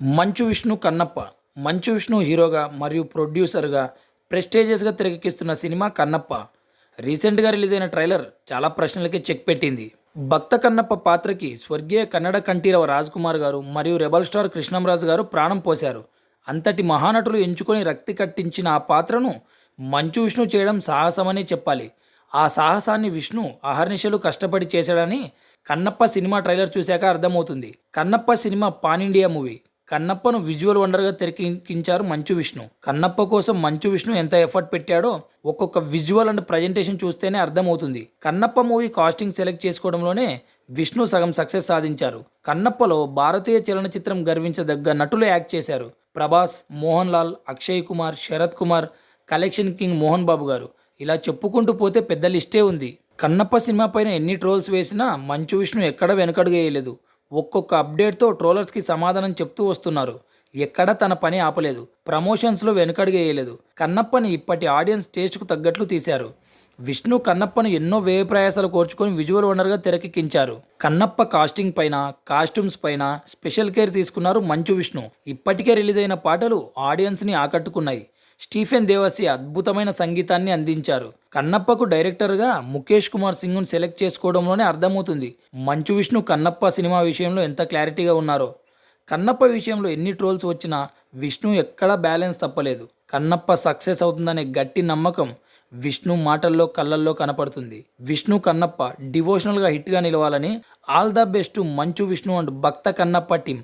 మంచు విష్ణు కన్నప్ప. మంచు విష్ణు హీరోగా మరియు ప్రొడ్యూసర్‌గా ప్రెస్టీజియస్‌గా తెరకెక్కిస్తున్న సినిమా 'కన్నప్ప'. రీసెంట్‌గా రిలీజ్ అయిన ట్రైలర్ చాలా ప్రశ్నలకి చెక్ పెట్టింది. భక్త కన్నప్ప పాత్రకి స్వర్గీయ కన్నడ కంఠీరవ రాజ్‌కుమార్ గారు మరియు రెబెల్ స్టార్ కృష్ణంరాజు గారు ప్రాణం పోశారు. అంతటి మహానటులు ఎంచుకొని రక్తి కట్టించిన ఆ పాత్రను మంచు విష్ణు చేయడం సాహసమనే చెప్పాలి. ఆ సాహసాన్ని విష్ణు అహర్నిశలు కష్టపడి చేశాడని కన్నప్ప సినిమా ట్రైలర్ చూశాక అర్థమవుతుంది. Kannappa cinema pan India movie. కన్నప్పను విజువల్ వండర్‌గా తెరకెక్కించారు మంచు విష్ణు. కన్నప్ప కోసం మంచు విష్ణు ఎంత ఎఫర్ట్ పెట్టాడో ఒక్కొక్క విజువల్ అండ్ ప్రజెంటేషన్ చూస్తేనే అర్థమవుతుంది. కన్నప్ప మూవీ కాస్టింగ్ సెలెక్ట్ చేసుకోవడంలోనే విష్ణు సగం సక్సెస్ సాధించారు. కన్నప్పలో భారతీయ చలనచిత్రం గర్వించదగ్గ నటులు యాక్ట్ చేశారు. ప్రభాస్, మోహన్ లాల్, అక్షయ్ కుమార్, శరత్ కుమార్, కలెక్షన్ కింగ్ మోహన్ బాబు గారు. ఇలా చెప్పుకుంటూ పోతే పెద్ద లిస్టే ఉంది. కన్నప్ప సినిమా పైన ఎన్ని ట్రోల్స్ వేసినా మంచు విష్ణు ఎక్కడ వెనకడుగేయలేదు. ఒక్కొక్క అప్డేట్తో ట్రోలర్స్కి సమాధానం చెప్తూ వస్తున్నారు. ఎక్కడా తన పని ఆపలేదు. ప్రమోషన్స్లో వెనకడుగేయలేదు. కన్నప్పని ఇప్పటి ఆడియన్స్ టేస్ట్కు తగ్గట్లు తీశారు. విష్ణు కన్నప్పను ఎన్నో వ్యయ ప్రయాసాలు కోర్చుకొని విజువల్ వండర్గా తెరకెక్కించారు. కన్నప్ప కాస్టింగ్ పైన, కాస్ట్యూమ్స్ పైన స్పెషల్ కేర్ తీసుకున్నారు మంచు విష్ణు. ఇప్పటికే రిలీజ్ అయిన పాటలు ఆడియన్స్ని ఆకట్టుకున్నాయి. స్టీఫెన్ దేవసి అద్భుతమైన సంగీతాన్ని అందించారు. కన్నప్పకు డైరెక్టర్గా ముఖేష్ కుమార్ సింగ్ను సెలెక్ట్ చేసుకోవడంలోనే అర్థమవుతుంది మంచు విష్ణు కన్నప్ప సినిమా విషయంలో ఎంత క్లారిటీగా ఉన్నారో. కన్నప్ప విషయంలో ఎన్ని ట్రోల్స్ వచ్చినా విష్ణు ఎక్కడా బ్యాలెన్స్ తప్పలేదు. కన్నప్ప సక్సెస్ అవుతుందనే గట్టి నమ్మకం విష్ణు మాటల్లో కళ్ళల్లో కనపడుతుంది. విష్ణు కన్నప్ప డివోషనల్గా హిట్గా నిలవాలని all the best Manchu Vishnu and Bhakta Kannappa team.